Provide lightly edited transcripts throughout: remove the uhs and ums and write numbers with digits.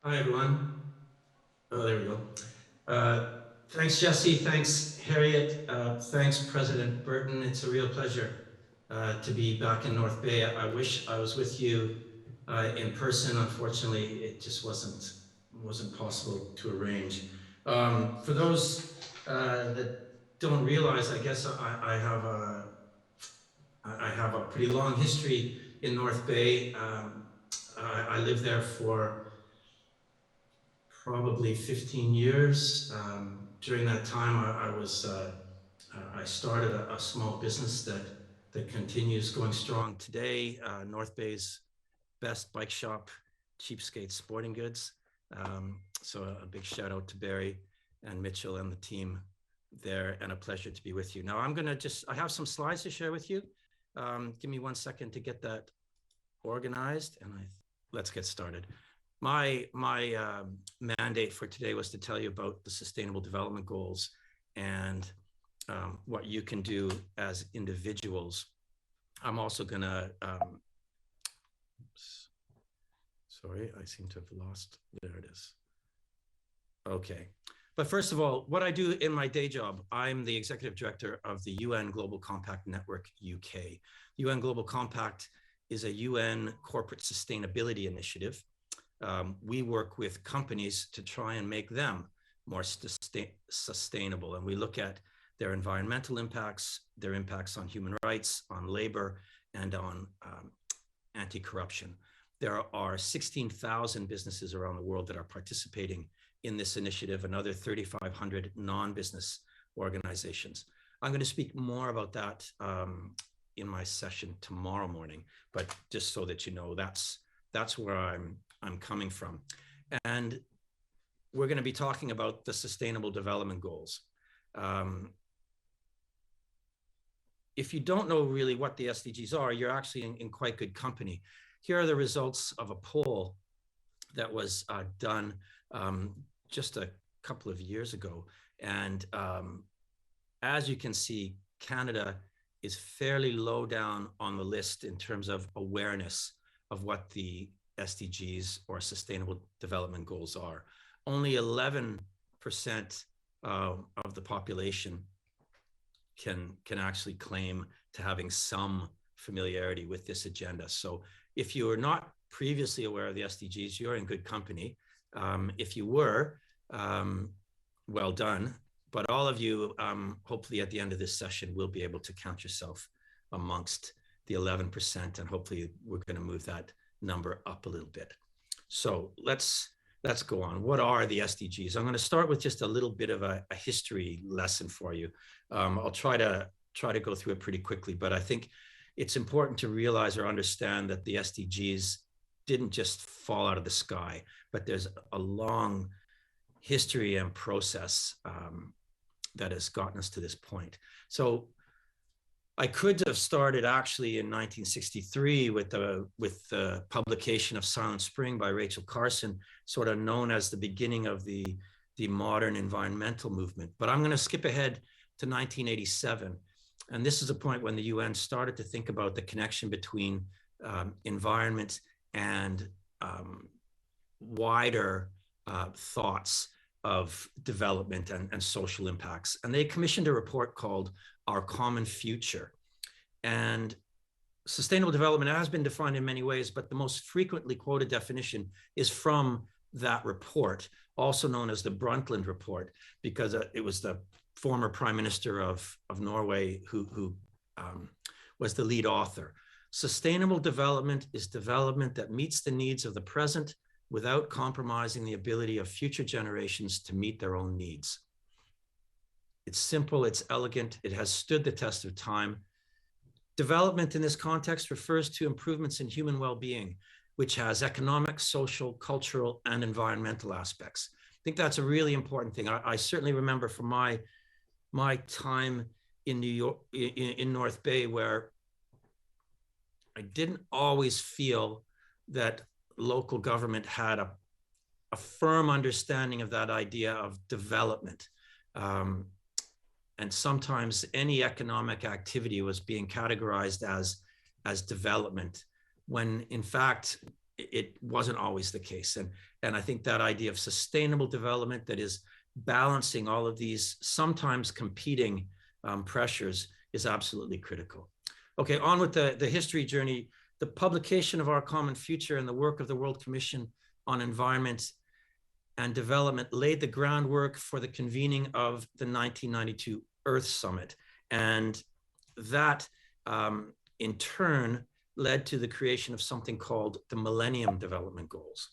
Hi, everyone. Oh, there we go. Thanks, Jesse. Thanks, Harriet. Thanks, President Burton. It's a real pleasure to be back in North Bay. I wish I was with you in person. Unfortunately, it just wasn't possible to arrange. For those that don't realize, I guess I have a pretty long history in North Bay. I lived there for probably 15 years. During that time, I started a small business that continues going strong today. North Bay's best bike shop, Cheapskate Sporting Goods. So a big shout out to Barry and Mitchell and the team there, and a pleasure to be with you. Now I have some slides to share with you. Give me 1 second to get that organized, and let's get started. My mandate for today was to tell you about the Sustainable Development Goals and what you can do as individuals. I'm also going to, sorry, I seem to have lost, there it is. Okay. But first of all, what I do in my day job, I'm the executive director of the UN Global Compact Network UK. UN Global Compact is a UN corporate sustainability initiative. We work with companies to try and make them more sustainable. And we look at their environmental impacts, their impacts on human rights, on labor, and on anti-corruption. There are 16,000 businesses around the world that are participating in this initiative, another 3,500 non-business organizations. I'm going to speak more about that in my session tomorrow morning, but just so that you know, that's where I'm coming from. And we're going to be talking about the Sustainable Development Goals. If you don't know really what the SDGs are, you're actually in quite good company. Here are the results of a poll that was done just a couple of years ago. And as you can see, Canada is fairly low down on the list in terms of awareness of what the SDGs or Sustainable Development Goals are. Only 11% of the population can actually claim to having some familiarity with this agenda. So if you are not previously aware of the SDGs, you're in good company. If you were, well done. But all of you, hopefully at the end of this session, will be able to count yourself amongst the 11%, and hopefully we're going to move that number up a little bit. So let's go on. What are the SDGs? I'm going to start with just a little bit of a history lesson for you. I'll try to go through it pretty quickly, but I think it's important to realize or understand that the SDGs didn't just fall out of the sky, but there's a long history and process that has gotten us to this point. So I could have started actually in 1963 with the publication of Silent Spring by Rachel Carson, sort of known as the beginning of the modern environmental movement. But I'm going to skip ahead to 1987. And this is a point when the UN started to think about the connection between environment and wider thoughts of development and social impacts. And they commissioned a report called Our Common Future. And sustainable development has been defined in many ways, but the most frequently quoted definition is from that report, also known as the Brundtland Report, because it was the former Prime Minister of Norway who was the lead author. Sustainable development is development that meets the needs of the present without compromising the ability of future generations to meet their own needs. It's simple, it's elegant, it has stood the test of time. Development in this context refers to improvements in human well-being, which has economic, social, cultural, and environmental aspects. I think that's a really important thing. I certainly remember from my time in New York, in North Bay, where I didn't always feel that local government had a firm understanding of that idea of development. And sometimes any economic activity was being categorized as development, when in fact, it wasn't always the case. And I think that idea of sustainable development that is balancing all of these sometimes competing pressures is absolutely critical. Okay, on with the history journey. The publication of Our Common Future and the work of the World Commission on Environment and Development laid the groundwork for the convening of the 1992 Earth Summit. And that, in turn, led to the creation of something called the Millennium Development Goals.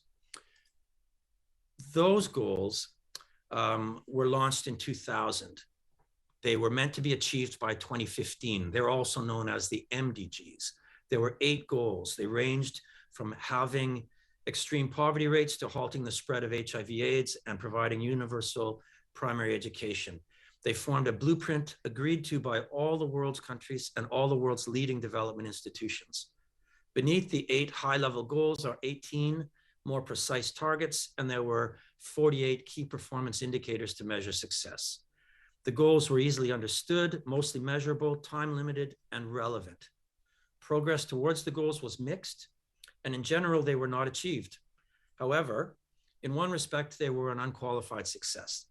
Those goals were launched in 2000. They were meant to be achieved by 2015. They're also known as the MDGs. There were 8 goals. They ranged from having extreme poverty rates to halting the spread of HIV/AIDS and providing universal primary education. They formed a blueprint agreed to by all the world's countries and all the world's leading development institutions. Beneath the 8 high-level goals are 18 more precise targets, and there were 48 key performance indicators to measure success. The goals were easily understood, mostly measurable, time-limited, and relevant. Progress towards the goals was mixed, and in general, they were not achieved. However, in one respect, they were an unqualified success.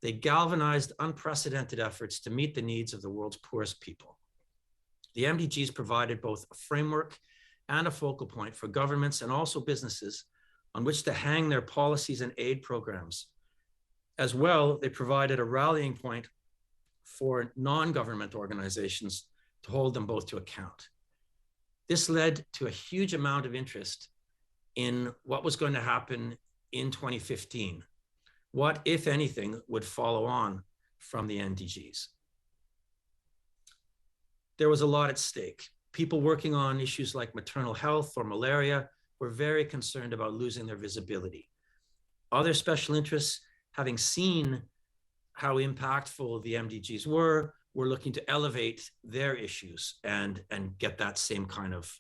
They galvanized unprecedented efforts to meet the needs of the world's poorest people. The MDGs provided both a framework and a focal point for governments and also businesses on which to hang their policies and aid programs. As well, they provided a rallying point for non-government organizations to hold them both to account. This led to a huge amount of interest in what was going to happen in 2015. What, if anything, would follow on from the MDGs? There was a lot at stake. People working on issues like maternal health or malaria were very concerned about losing their visibility. Other special interests, having seen how impactful the MDGs were looking to elevate their issues and get that same kind of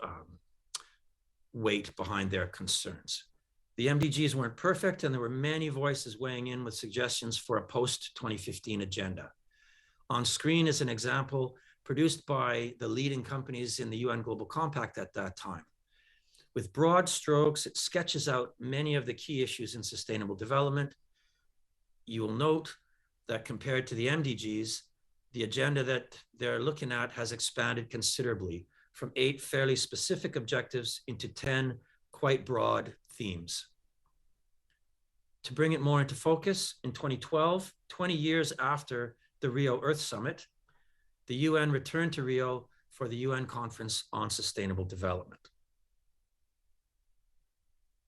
weight behind their concerns. The MDGs weren't perfect, and there were many voices weighing in with suggestions for a post-2015 agenda. On screen is an example produced by the leading companies in the UN Global Compact at that time. With broad strokes, it sketches out many of the key issues in sustainable development. You will note that compared to the MDGs, the agenda that they're looking at has expanded considerably from 8 fairly specific objectives into 10 quite broad themes. To bring it more into focus, in 2012, 20 years after the Rio Earth Summit, the UN returned to Rio for the UN Conference on Sustainable Development.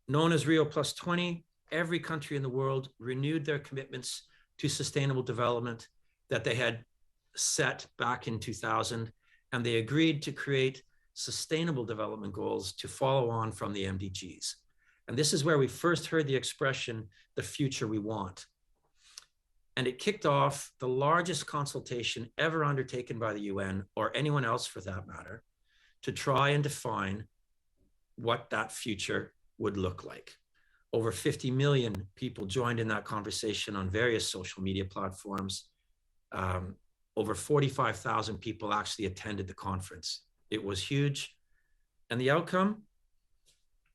Known as Rio +20, every country in the world renewed their commitments to sustainable development that they had set back in 2000, and they agreed to create sustainable development goals to follow on from the MDGs. And this is where we first heard the expression, the future we want. And it kicked off the largest consultation ever undertaken by the UN, or anyone else for that matter, to try and define what that future would look like. Over 50 million people joined in that conversation on various social media platforms. Over 45,000 people actually attended the conference. It was huge. And the outcome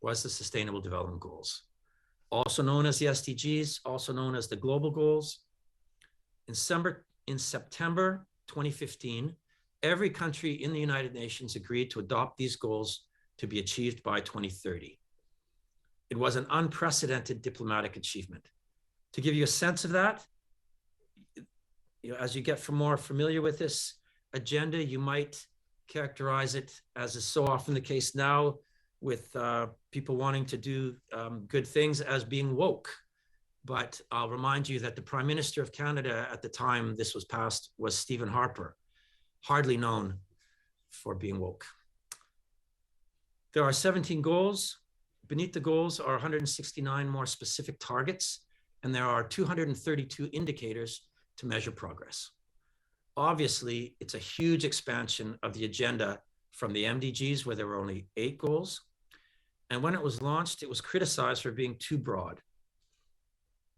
was the Sustainable Development Goals, also known as the SDGs, also known as the Global Goals. In September 2015, every country in the United Nations agreed to adopt these goals to be achieved by 2030. It was an unprecedented diplomatic achievement. To give you a sense of that, as you get more familiar with this agenda, you might characterize it, as is so often the case now, with people wanting to do good things, as being woke. But I'll remind you that the Prime Minister of Canada at the time this was passed was Stephen Harper, hardly known for being woke. There are 17 goals. Beneath the goals are 169 more specific targets, and there are 232 indicators to measure progress. Obviously, it's a huge expansion of the agenda from the MDGs, where there were only 8 goals. And when it was launched, it was criticized for being too broad.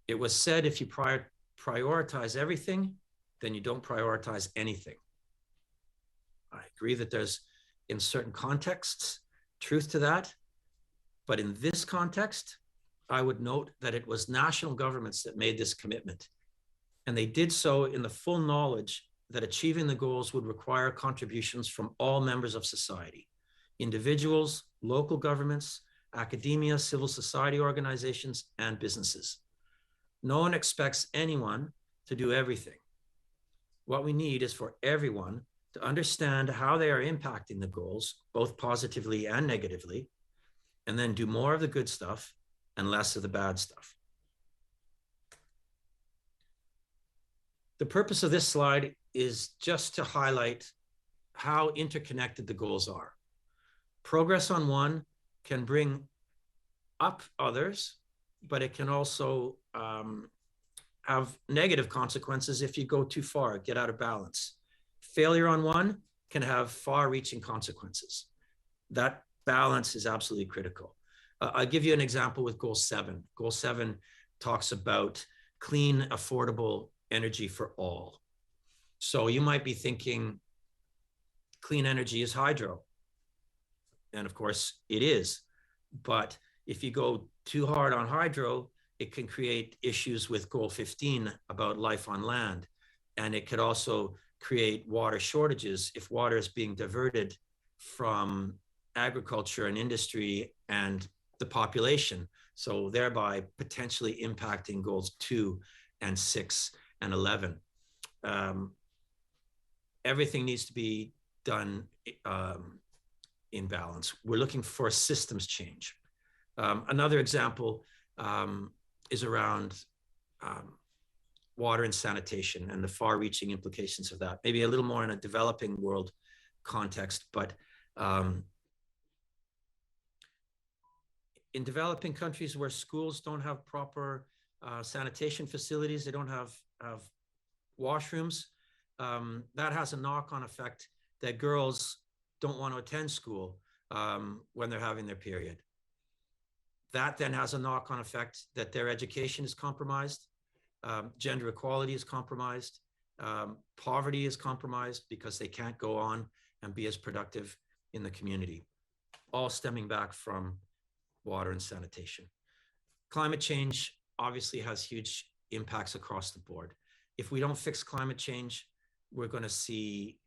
It was said, if you prioritize everything, then you don't prioritize anything. I agree that there's, in certain contexts, truth to that. But in this context, I would note that it was national governments that made this commitment. And they did so in the full knowledge that achieving the goals would require contributions from all members of society, individuals, local governments, academia, civil society organizations, and businesses. No one expects anyone to do everything. What we need is for everyone to understand how they are impacting the goals, both positively and negatively, and then do more of the good stuff and less of the bad stuff. The purpose of this slide is just to highlight how interconnected the goals are. Progress on one can bring up others, but it can also have negative consequences if you go too far, get out of balance. Failure on one can have far-reaching consequences. That balance is absolutely critical. I'll give you an example with Goal 7. Goal 7 talks about clean, affordable energy for all. So you might be thinking clean energy is hydro. And of course it is. But if you go too hard on hydro, it can create issues with Goal 15 about life on land. And it could also create water shortages if water is being diverted from agriculture and industry and the population. So thereby potentially impacting Goals 2 and 6 and 11. Everything needs to be done in balance. We're looking for a systems change. Another example is around water and sanitation and the far-reaching implications of that. Maybe a little more in a developing world context, but in developing countries where schools don't have proper sanitation facilities, they don't have washrooms, that has a knock-on effect that girls don't want to attend school when they're having their period. That then has a knock-on effect that their education is compromised, gender equality is compromised, poverty is compromised because they can't go on and be as productive in the community, all stemming back from water and sanitation. Climate change obviously has huge impacts across the board. If we don't fix climate change, we're going to see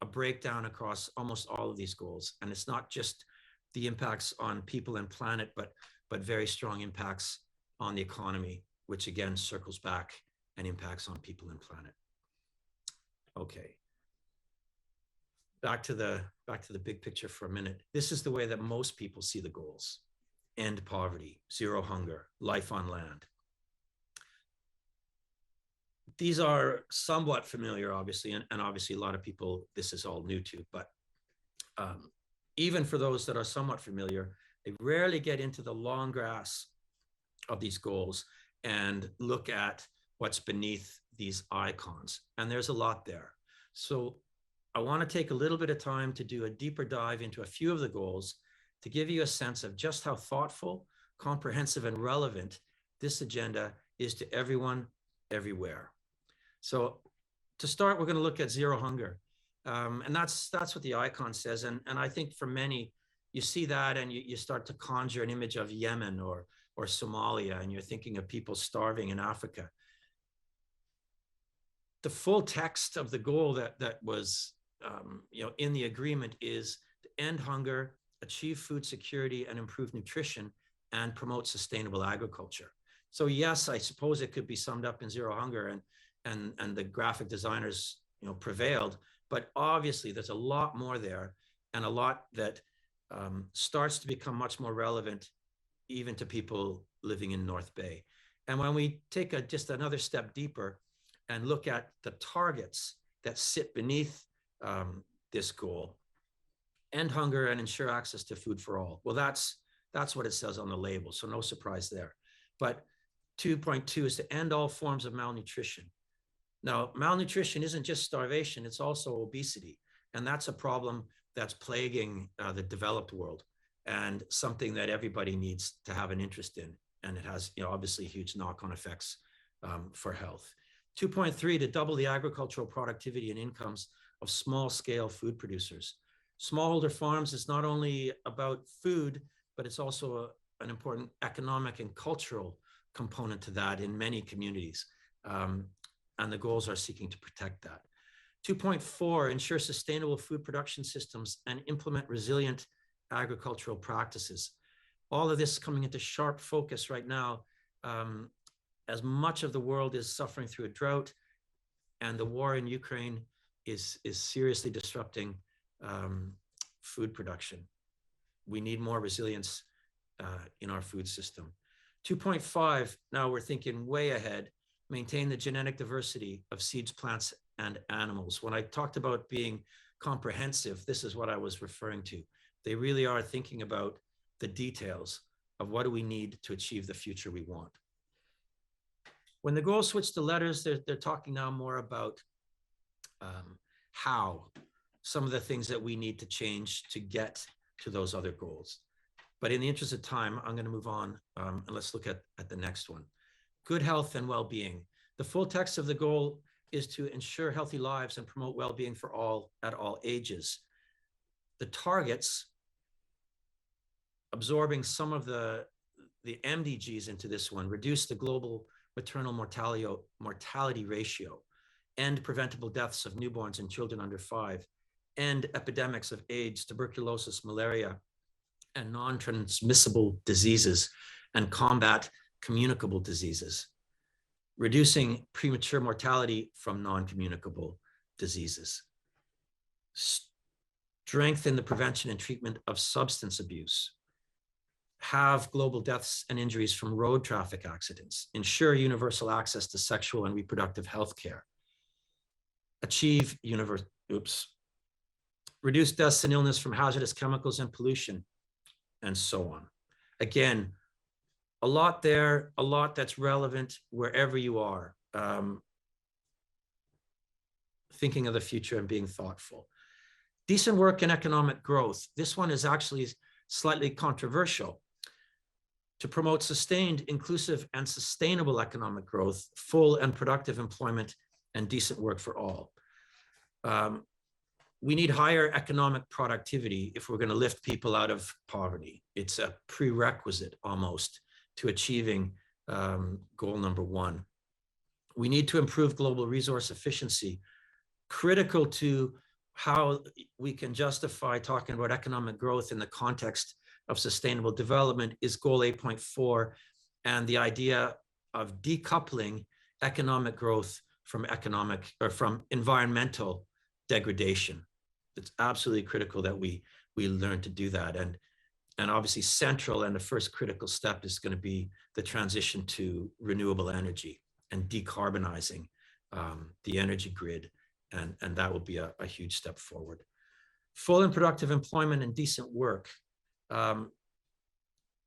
a breakdown across almost all of these goals. And it's not just the impacts on people and planet, but very strong impacts on the economy, which again circles back and impacts on people and planet. Okay. Back to the big picture for a minute. This is the way that most people see the goals: end poverty, zero hunger, life on land. These are somewhat familiar, obviously, and obviously a lot of people, this is all new to, but even for those that are somewhat familiar, they rarely get into the long grass of these goals and look at what's beneath these icons. And there's a lot there. So I want to take a little bit of time to do a deeper dive into a few of the goals to give you a sense of just how thoughtful, comprehensive, and relevant this agenda is to everyone, everywhere. So to start, we're going to look at zero hunger. And that's what the icon says. And I think for many, you see that and you start to conjure an image of Yemen or Somalia, and you're thinking of people starving in Africa. The full text of the goal that was in the agreement is to end hunger, achieve food security, and improve nutrition, and promote sustainable agriculture. So yes, I suppose it could be summed up in zero hunger, and the graphic designers prevailed. But obviously, there's a lot more there, and a lot that starts to become much more relevant even to people living in North Bay. And when we take just another step deeper and look at the targets that sit beneath this goal: end hunger and ensure access to food for all. Well, that's what it says on the label, so no surprise there. But 2.2 is to end all forms of malnutrition. Now, malnutrition isn't just starvation, it's also obesity. And that's a problem that's plaguing the developed world, and something that everybody needs to have an interest in. And it has obviously huge knock-on effects for health. 2.3, to double the agricultural productivity and incomes of small-scale food producers. Smallholder farms is not only about food, but it's also an important economic and cultural component to that in many communities. And the goals are seeking to protect that. 2.4, ensure sustainable food production systems and implement resilient agricultural practices. All of this coming into sharp focus right now, as much of the world is suffering through a drought, and the war in Ukraine is seriously disrupting food production. We need more resilience in our food system. 2.5, now we're thinking way ahead, maintain the genetic diversity of seeds, plants, and animals. When I talked about being comprehensive, this is what I was referring to. They really are thinking about the details of what do we need to achieve the future we want. When the goals switch to letters, they're talking now more about how, some of the things that we need to change to get to those other goals. But in the interest of time, I'm going to move on and let's look at the next one. Good health and well-being. The full text of the goal is to ensure healthy lives and promote well-being for all at all ages. The targets, absorbing some of the MDGs into this one, reduce the global maternal mortality ratio, end preventable deaths of newborns and children under 5, end epidemics of AIDS, tuberculosis, malaria, and non-transmissible diseases, and combat communicable diseases, reducing premature mortality from non-communicable diseases, strengthen the prevention and treatment of substance abuse, have global deaths and injuries from road traffic accidents, ensure universal access to sexual and reproductive health care, achieve reduce deaths and illness from hazardous chemicals and pollution, and so on. Again, a lot there, a lot that's relevant wherever you are, thinking of the future and being thoughtful. Decent work and economic growth. This one is actually slightly controversial. To promote sustained, inclusive, and sustainable economic growth, full and productive employment, and decent work for all. We need higher economic productivity if we're going to lift people out of poverty. It's a prerequisite almost to achieving goal number 1. We need to improve global resource efficiency. Critical to how we can justify talking about economic growth in the context of sustainable development is goal 8.4 and the idea of decoupling economic growth from environmental degradation. It's absolutely critical that we learn to do that. And obviously central and the first critical step is going to be the transition to renewable energy and decarbonizing the energy grid. And that will be a huge step forward. Full and productive employment and decent work.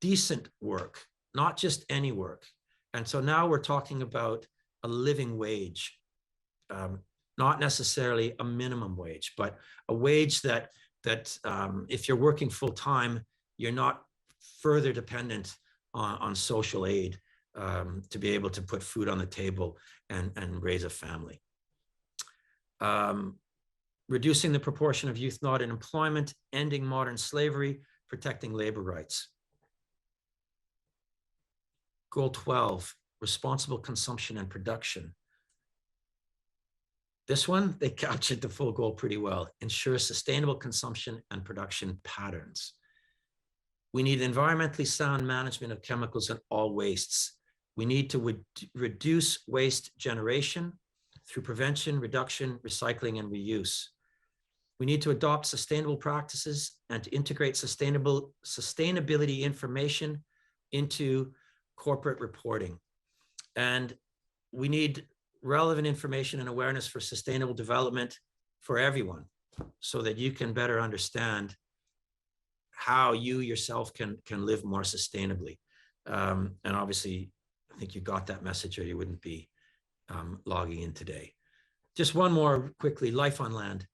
Decent work, not just any work. And so now we're talking about a living wage, not necessarily a minimum wage, but a wage that if you're working full time, you're not further dependent on social aid to be able to put food on the table and raise a family. Reducing the proportion of youth not in employment, ending modern slavery, protecting labor rights. Goal 12, responsible consumption and production. This one, they captured the full goal pretty well. Ensure sustainable consumption and production patterns. We need environmentally sound management of chemicals and all wastes. We need to reduce waste generation through prevention, reduction, recycling, and reuse. We need to adopt sustainable practices and to integrate sustainability information into corporate reporting. And we need relevant information and awareness for sustainable development for everyone so that you can better understand how you yourself can live more sustainably. And obviously, I think you got that message or you wouldn't be logging in today. Just one more quickly, life on land.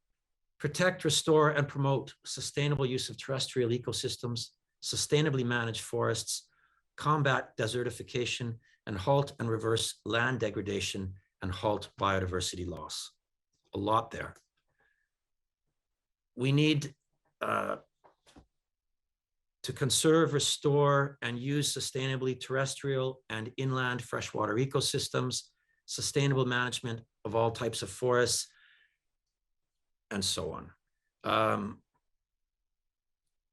Protect, restore, and promote sustainable use of terrestrial ecosystems, sustainably manage forests, combat desertification, and halt and reverse land degradation and halt biodiversity loss. A lot there. We need to conserve, restore, and use sustainably terrestrial and inland freshwater ecosystems, sustainable management of all types of forests, and so on.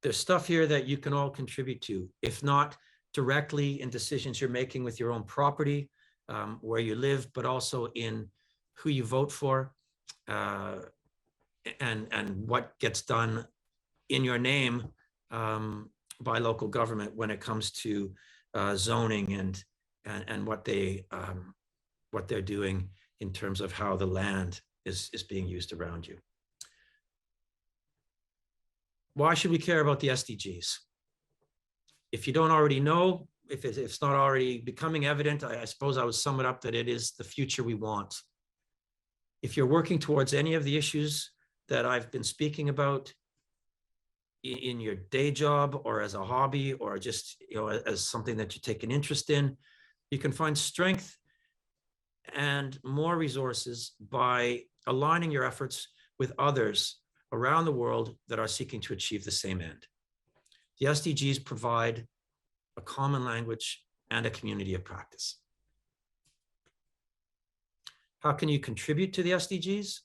There's stuff here that you can all contribute to, if not directly in decisions you're making with your own property, where you live, but also in who you vote for, and what gets done in your name by local government when it comes to zoning and what they're doing in terms of how the land is being used around you. Why should we care about the SDGs? If you don't already know, if it's not already becoming evident, I suppose I would sum it up that it is the future we want. If you're working towards any of the issues that I've been speaking about in your day job or as a hobby or just as something that you take an interest in, you can find strength and more resources by aligning your efforts with others around the world that are seeking to achieve the same end. The SDGs provide a common language and a community of practice. How can you contribute to the SDGs?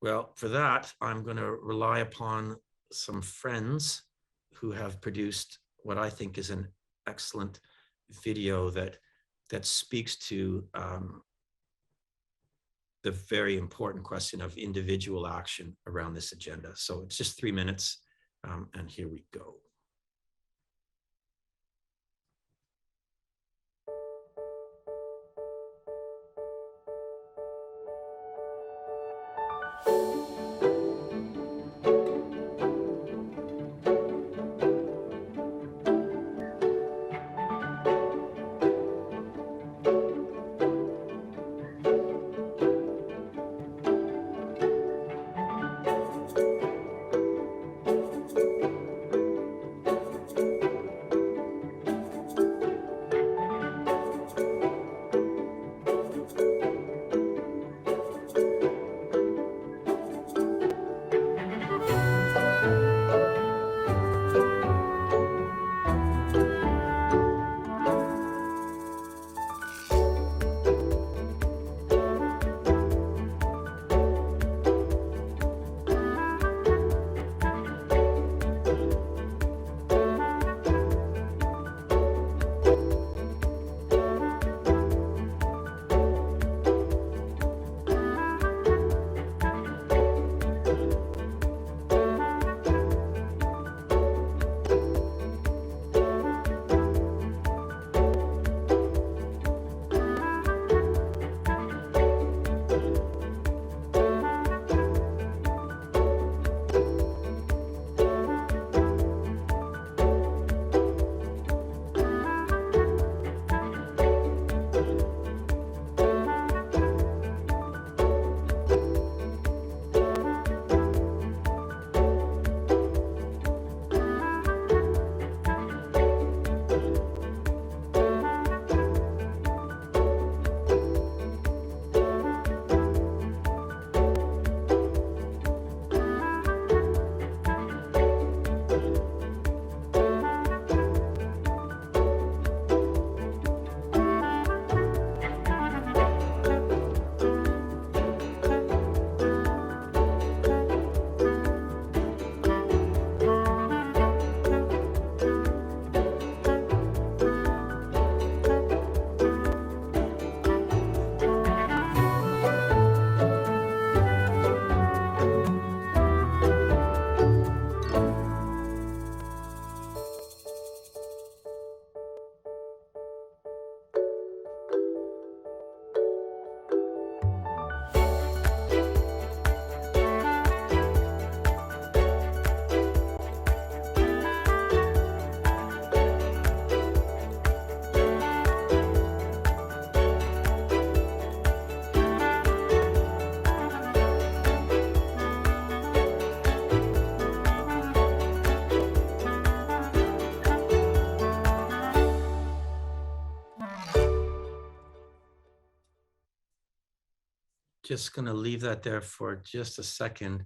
Well, for that, I'm going to rely upon some friends who have produced what I think is an excellent video that speaks to the very important question of individual action around this agenda. So it's just 3 minutes, and here we go. Just going to leave that there for just a second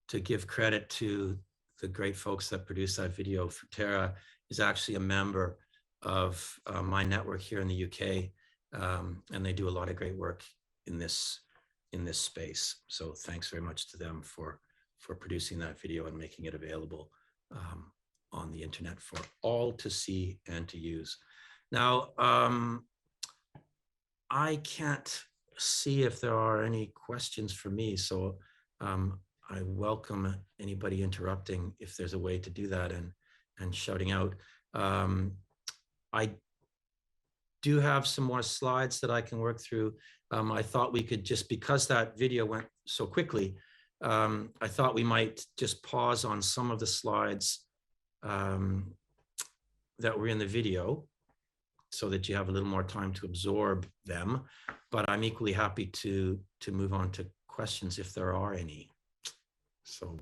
to give credit to the great folks that produced that video, Futera, is actually a member of my network here in the UK, and they do a lot of great work in this space. So thanks very much to them for producing that video and making it available on the internet for all to see and to use. Now, I can't see if there are any questions for me, so I welcome anybody interrupting if there's a way to do that and shouting out. I do have some more slides that I can work through. I thought we could just, because that video went so quickly, I thought we might just pause on some of the slides that were in the video so that you have a little more time to absorb them. But I'm equally happy to move on to questions if there are any. So,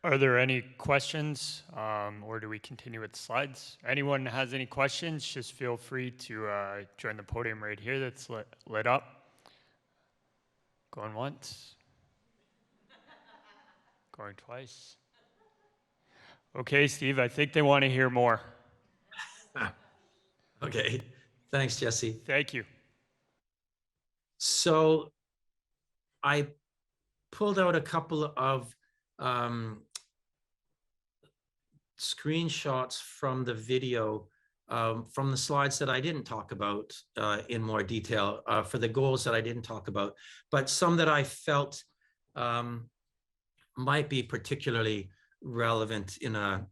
are there any questions, or do we continue with slides? Anyone has any questions, just feel free to join the podium right here that's lit up. Going once. Going twice. Okay, Steve, I think they want to hear more. Okay, thanks, Jesse. Thank you. So I pulled out a couple of screenshots from the video, from the slides that I didn't talk about in more detail, for the goals that I didn't talk about, but some that I felt might be particularly relevant in a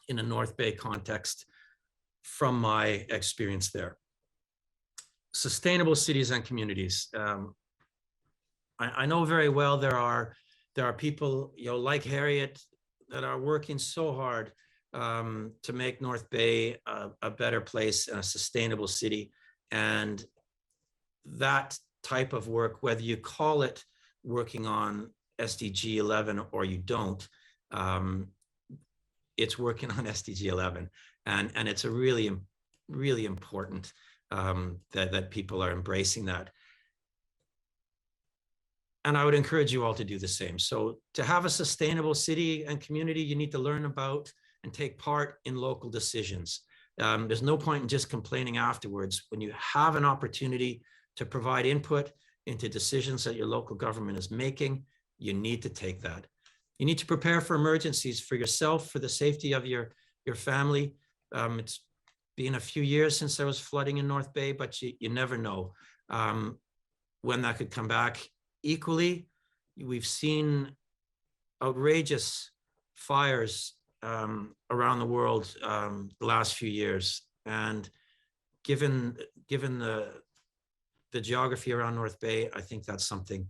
North Bay context from my experience there. Sustainable cities and communities. I know very well there are people, you know, like Harriet, that are working so hard to make North Bay a better place and a sustainable city. And that type of work, whether you call it working on SDG 11 or you don't, it's working on SDG 11. And it's a really, really important that people are embracing that. And I would encourage you all to do the same. So to have a sustainable city and community, you need to learn about and take part in local decisions. There's no point in just complaining afterwards. When you have an opportunity to provide input into decisions that your local government is making, you need to take that. You need to prepare for emergencies for yourself, for the safety of your family. It's been a few years since there was flooding in North Bay, but you never know when that could come back. Equally, we've seen outrageous fires around the world the last few years, and given the geography around North Bay, I think that's something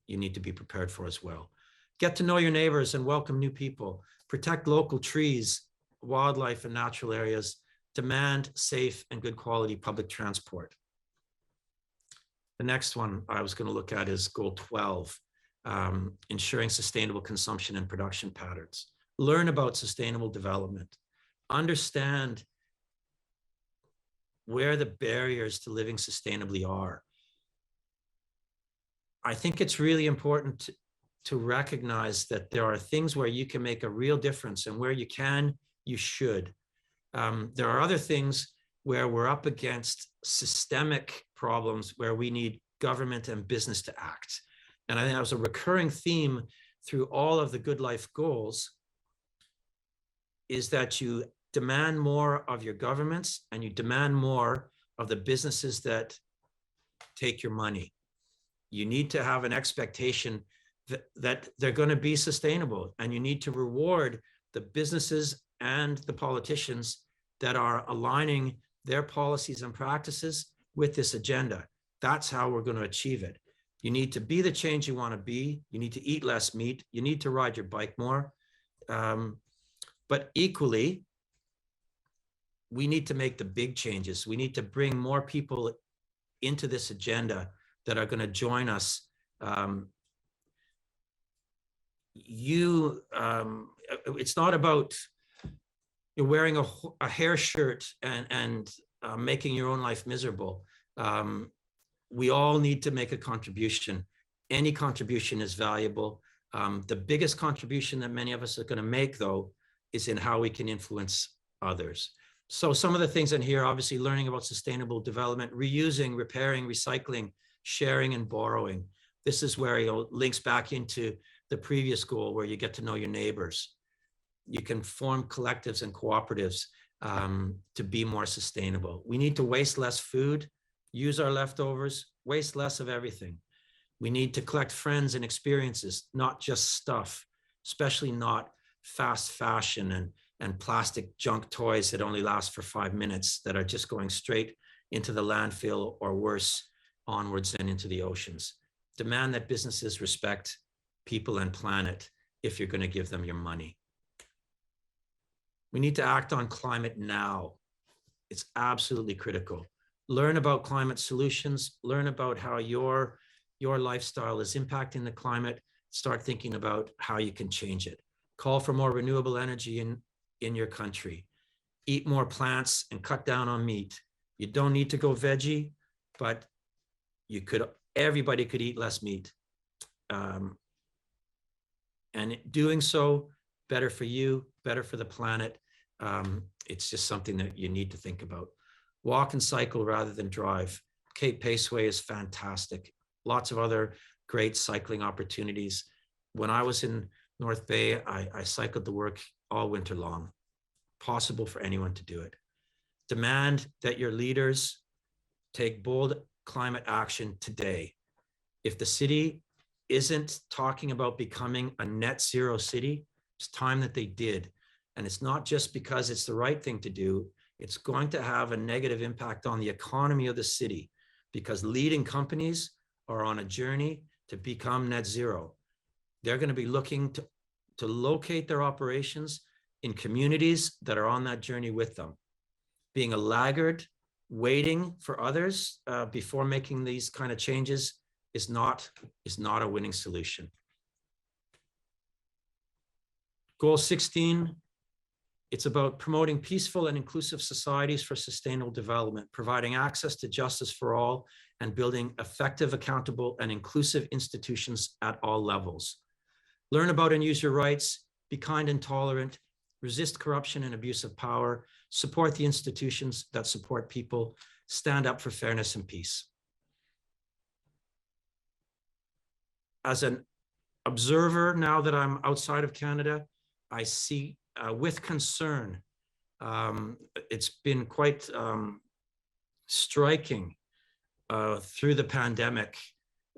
you need to be prepared for as well. Get to know your neighbors and welcome new people. Protect local trees, wildlife, and natural areas. Demand safe and good quality public transport. The next one I was going to look at is goal 12, ensuring sustainable consumption and production patterns. Learn about sustainable development. Understand where the barriers to living sustainably are. I think it's really important to recognize that there are things where you can make a real difference, and where you can, you should. There are other things where we're up against systemic problems where we need government and business to act. And I think that was a recurring theme through all of the Good Life goals, is that you demand more of your governments and you demand more of the businesses that take your money. You need to have an expectation that they're going to be sustainable, and you need to reward the businesses and the politicians that are aligning their policies and practices with this agenda. That's how we're going to achieve it. You need to be the change you want to be. You need to eat less meat. You need to ride your bike more. But equally, we need to make the big changes. We need to bring more people into this agenda that are going to join us. It's not about wearing a hair shirt and making your own life miserable. We all need to make a contribution. Any contribution is valuable. The biggest contribution that many of us are going to make, though, is in how we can influence others. So some of the things in here, obviously learning about sustainable development, reusing, repairing, recycling, sharing, and borrowing. This is where it links back into the previous goal where you get to know your neighbors. You can form collectives and cooperatives to be more sustainable. We need to waste less food, use our leftovers, waste less of everything. We need to collect friends and experiences, not just stuff, especially not fast fashion and plastic junk toys that only last for 5 minutes that are just going straight into the landfill or worse, onwards and into the oceans. Demand that businesses respect people and planet if you're going to give them your money. We need to act on climate now. It's absolutely critical. Learn about climate solutions, learn about how your lifestyle is impacting the climate, start thinking about how you can change it. Call for more renewable energy in your country. Eat more plants and cut down on meat. You don't need to go veggie, but everybody could eat less meat. And doing so, better for you, better for the planet. It's just something that you need to think about. Walk and cycle rather than drive. Cape Paceway is fantastic. Lots of other great cycling opportunities. When I was in North Bay, I cycled to work all winter long. Possible for anyone to do it. Demand that your leaders take bold climate action today. If the city isn't talking about becoming a net zero city, it's time that they did. And it's not just because it's the right thing to do, it's going to have a negative impact on the economy of the city because leading companies are on a journey to become net zero. They're going to be looking to locate their operations in communities that are on that journey with them. Being a laggard, waiting for others before making these kind of changes is not a winning solution. Goal 16, it's about promoting peaceful and inclusive societies for sustainable development, providing access to justice for all, and building effective, accountable, and inclusive institutions at all levels. Learn about and use your rights, be kind and tolerant, resist corruption and abuse of power, support the institutions that support people, stand up for fairness and peace. As an observer, now that I'm outside of Canada, I see with concern, it's been quite striking through the pandemic,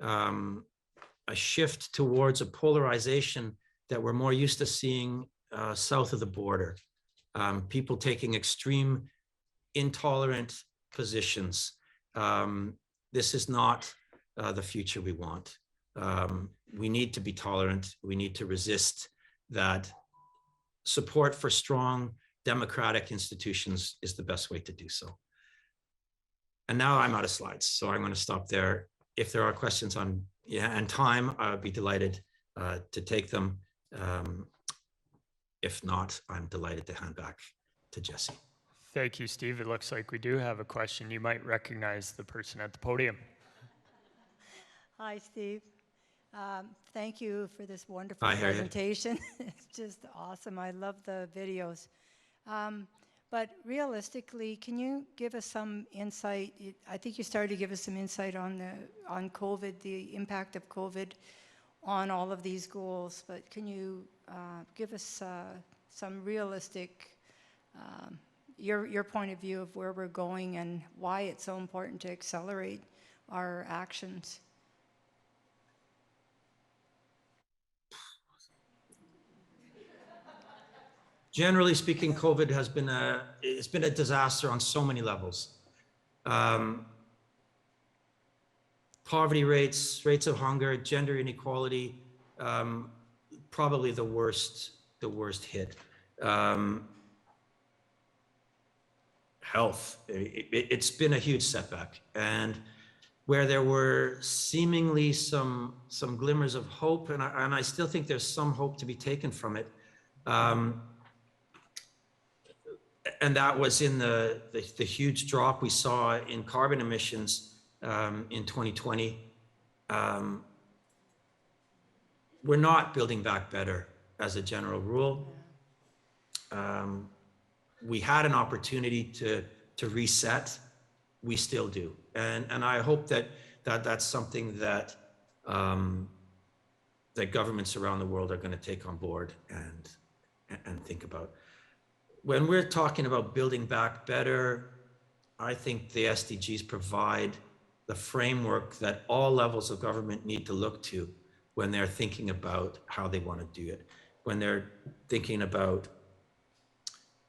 a shift towards a polarization that we're more used to seeing south of the border. People taking extreme, intolerant positions. This is not the future we want. We need to be tolerant. We need to resist that. Support for strong democratic institutions is the best way to do so. And now I'm out of slides, so I'm going to stop there. If there are questions on and time, I would be delighted to take them. If not, I'm delighted to hand back to Jesse. Thank you, Steve. It looks like we do have a question. You might recognize the person at the podium. Hi, Steve. Thank you for this wonderful presentation. It's just awesome. I love the videos. But realistically, can you give us some insight? I think you started to give us some insight on COVID, the impact of COVID on all of these goals. But can you give us some realistic, your point of view of where we're going and why it's so important to accelerate our actions? Generally speaking, COVID has been it's been a disaster on so many levels. Poverty rates of hunger, gender inequality, probably the worst hit. Health, it's been a huge setback, and where there were seemingly some glimmers of hope, and I still think there's some hope to be taken from it. And that was in the huge drop we saw in carbon emissions in 2020. we're not building back better as a general rule. We had an opportunity to reset. We still do. And I hope that's something that that governments around the world are going to take on board and think about. When we're talking about building back better, I think the SDGs provide the framework that all levels of government need to look to when they're thinking about how they want to do it, when they're thinking about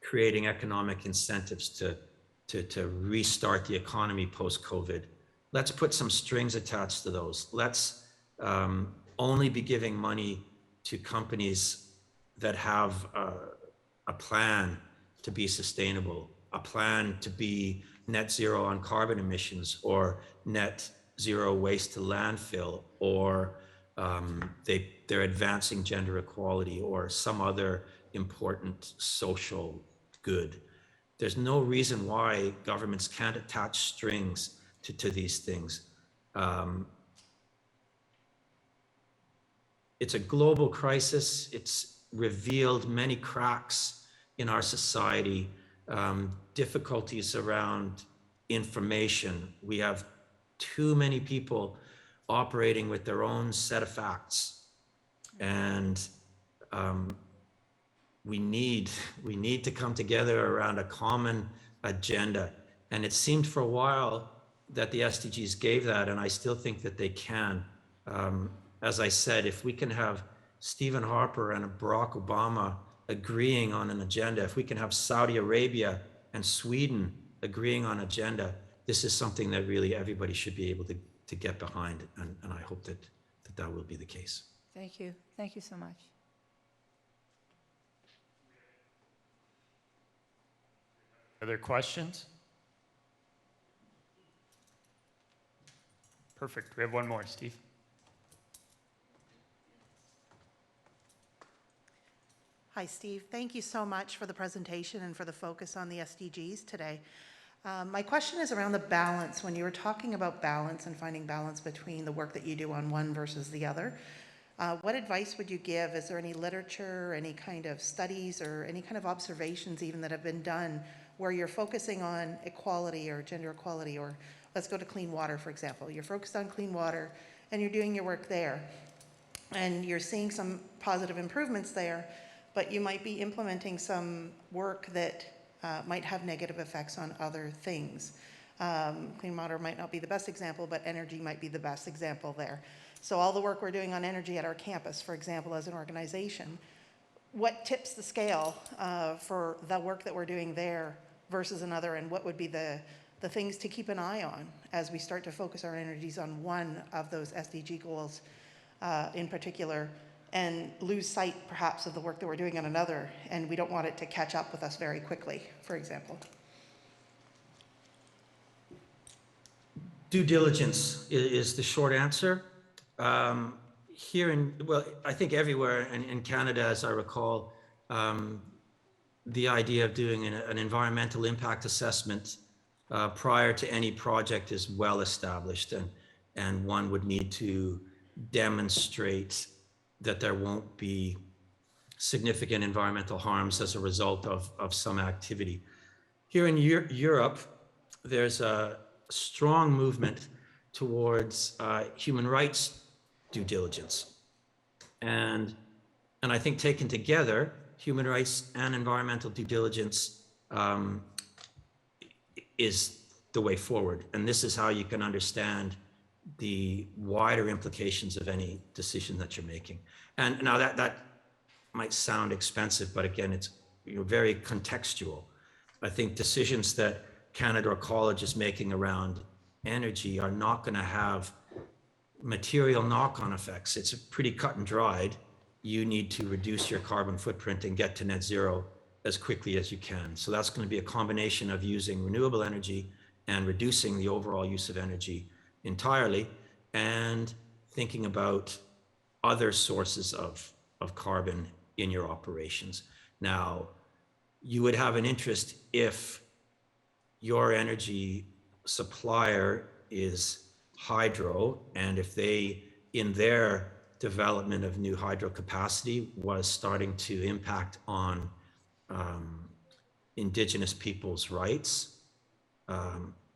creating economic incentives to restart the economy post-COVID. Let's put some strings attached to those. Let's only be giving money to companies that have a plan to be sustainable, a plan to be net zero on carbon emissions, or net zero waste to landfill, or they're advancing gender equality, or some other important social good. There's no reason why governments can't attach strings to these things. It's a global crisis. It's revealed many cracks in our society, difficulties around information. We have too many people operating with their own set of facts, and we need to come together around a common agenda. And it seemed for a while that the SDGs gave that, and I still think that they can. As I said, if we can have Stephen Harper and Barack Obama agreeing on an agenda, if we can have Saudi Arabia and Sweden agreeing on agenda, this is something that really everybody should be able to get behind, and I hope that will be the case. Thank you. Thank you so much. Other questions? Perfect. We have one more, Steve. Hi, Steve. Thank you so much for the presentation and for the focus on the SDGs today. My question is around the balance. When you were talking about balance and finding balance between the work that you do on one versus the other, what advice would you give? Is there any literature, any kind of studies, or any kind of observations even that have been done where you're focusing on equality or gender equality, or let's go to clean water, for example. You're focused on clean water and you're doing your work there and you're seeing some positive improvements there, but you might be implementing some work that might have negative effects on other things. Clean water might not be the best example, but energy might be the best example there. So all the work we're doing on energy at our campus, for example, as an organization, what tips the scale for the work that we're doing there versus another, and what would be the things to keep an eye on as we start to focus our energies on one of those SDG goals in particular, and lose sight perhaps of the work that we're doing on another, and we don't want it to catch up with us very quickly, for example? Due diligence is the short answer. Here well, I think everywhere in Canada, as I recall, the idea of doing an environmental impact assessment prior to any project is well established, and one would need to demonstrate that there won't be significant environmental harms as a result of some activity. Here in Europe, there's a strong movement towards human rights due diligence. And I think taken together, human rights and environmental due diligence is the way forward. And this is how you can understand the wider implications of any decision that you're making. And now that might sound expensive, but again, it's very contextual. I think decisions that Canadore College is making around energy are not going to have material knock-on effects. It's pretty cut and dried. You need to reduce your carbon footprint and get to net zero as quickly as you can. So that's going to be a combination of using renewable energy and reducing the overall use of energy entirely, and thinking about other sources of carbon in your operations. Now, you would have an interest if your energy supplier is hydro, and if they, in their development of new hydro capacity was starting to impact on Indigenous people's rights,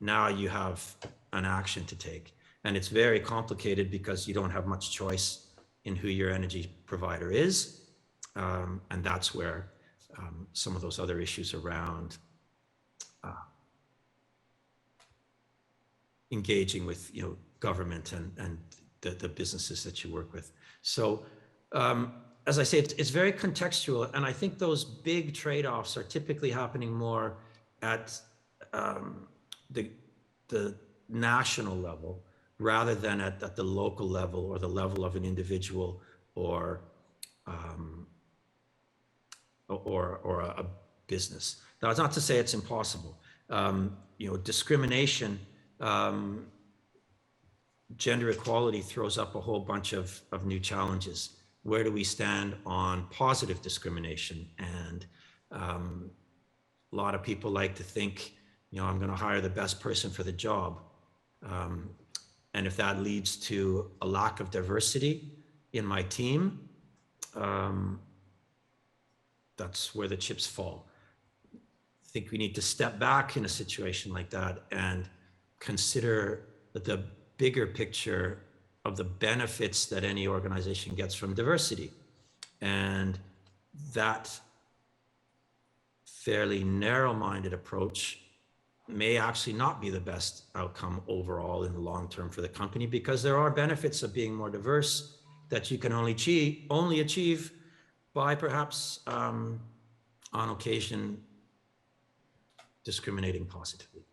now you have an action to take. And it's very complicated because you don't have much choice in who your energy provider is. And that's where some of those other issues around engaging with government and the businesses that you work with. So as I say, it's very contextual, and I think those big trade-offs are typically happening more at the national level rather than at the local level or the level of an individual or a business. Now, it's not to say it's impossible. Discrimination, gender equality throws up a whole bunch of new challenges. Where do we stand on positive discrimination? And a lot of people like to think, I'm going to hire the best person for the job. And if that leads to a lack of diversity in my team, that's where the chips fall. I think we need to step back in a situation like that and consider the bigger picture of the benefits that any organization gets from diversity. And that fairly narrow-minded approach may actually not be the best outcome overall in the long term for the company, because there are benefits of being more diverse that you can only achieve by perhaps on occasion discriminating positively.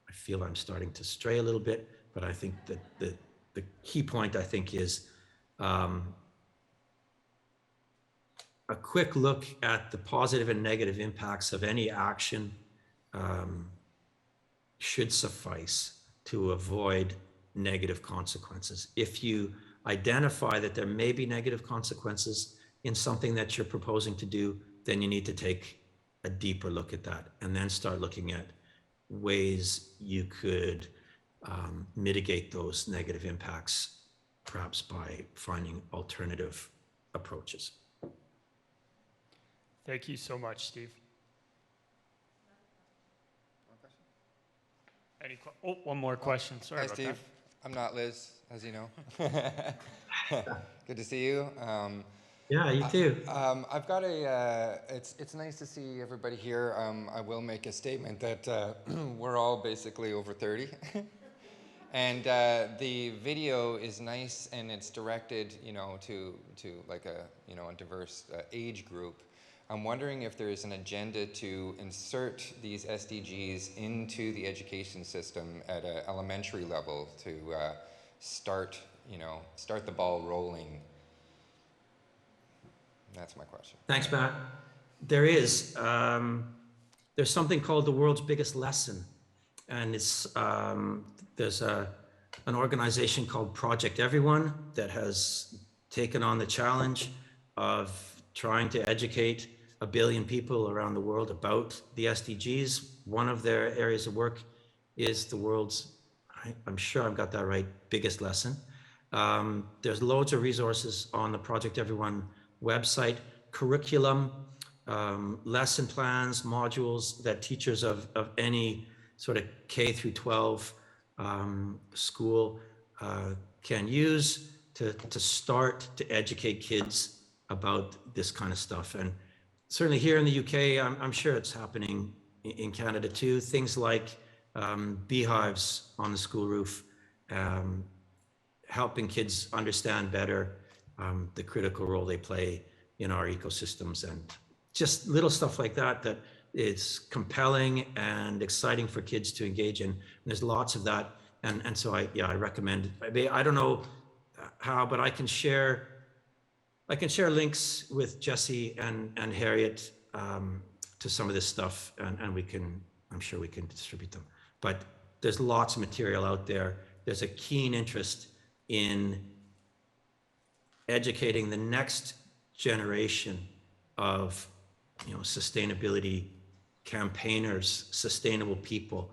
I feel I'm starting to stray a little bit, but I think that the key point, I think, is a quick look at the positive and negative impacts of any action should suffice to avoid negative consequences. If you identify that there may be negative consequences in something that you're proposing to do, then you need to take a deeper look at that and then start looking at ways you could mitigate those negative impacts, perhaps by finding alternative approaches. Thank you so much, Steve. One more question. Sorry Hi, about Steve. that. I'm not Liz, as you know. Good to see you. Yeah, you too. I've got it's nice to see everybody here. I will make a statement that we're all basically over 30. And the video is nice, and it's directed, to like a diverse age group. I'm wondering if there is an agenda to insert these SDGs into the education system at an elementary level to start the ball rolling. That's my question. Thanks, Matt. There is. There's something called the world's biggest lesson. And it's there's an organization called Project Everyone that has taken on the challenge of trying to educate 1 billion people around the world about the SDGs. One of their areas of work is the world's, I'm sure I've got that right, biggest lesson. There's loads of resources on the Project Everyone website, curriculum, lesson plans, modules that teachers of any sort of K through 12 school can use to start to educate kids about this kind of stuff. And certainly here in the UK, I'm sure it's happening in Canada too. Things like beehives on the school roof, helping kids understand better the critical role they play in our ecosystems, and just little stuff like that that is compelling and exciting for kids to engage in. And there's lots of that, and so I recommend. I don't know how, but I can share links with Jesse and Harriet to some of this stuff, and I'm sure we can distribute them. But there's lots of material out there. There's a keen interest in educating the next generation of sustainability campaigners, sustainable people.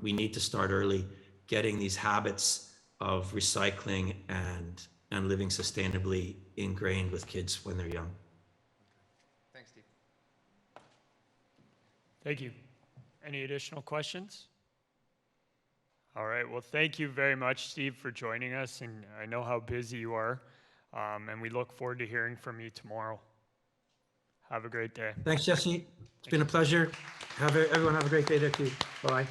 We need to start early, getting these habits of recycling and and living sustainably ingrained with kids when they're young. Thanks, Steve. Thank you. Any additional questions? All right, well, thank you very much, Steve, for joining us, and I know how busy you are, and we look forward to hearing from you tomorrow. Have a great day. Thanks, Jesse. It's been a pleasure. Everyone have a great day there too. Bye.